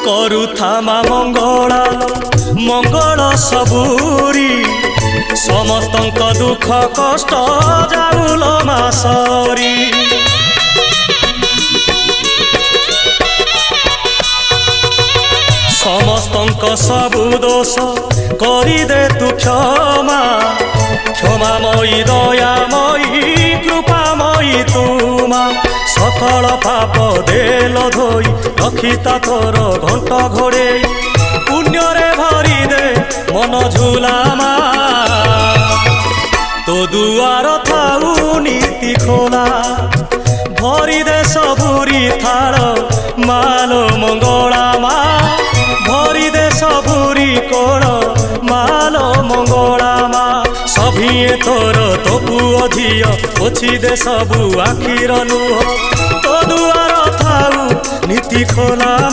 କରୁଥାମା ମଙ୍ଗଳା ମଙ୍ଗଳ ସବୁରି ସମସ୍ତଙ୍କ ଦୁଃଖ କଷ୍ଟ ଯାଉଲ ମା ସରି। ସମସ୍ତଙ୍କ ସବୁ ଦୋଷ କରିଦେ ତୁ କ୍ଷମା କ୍ଷମାମୟୀ ଦୟାମୟୀ କୃପାମୟୀ ତୁମା ସକଳ ପାପ ଦେଲ ଧୋଇ ରଖିତା ତୋର ଘଣ୍ଟ ଘୋଡ଼େଇ ପୁଣ୍ୟରେ ଭରିଦେ ମନ ଝୁଲାମା ତୋ ଦୁଆର ଥାଉ ନୀତି ଖୋଲା ଭରିଦେ ସବୁରି ଥାଳ ମାଲୋ ମଙ୍ଗଳା ମା ଭରିଦେ ସବୁରି କୋଳ ମାଲୋ ମଙ୍ଗଳା ମା ସଭିଏ ତୋର ତୋ ପୁଅ ଝିଅ ପୋଛିଦେ ସବୁ ଆଖିର ଲୁହ ତୋ ଦୁଆର ଥାଉ ନୀତି ଖୋଲା।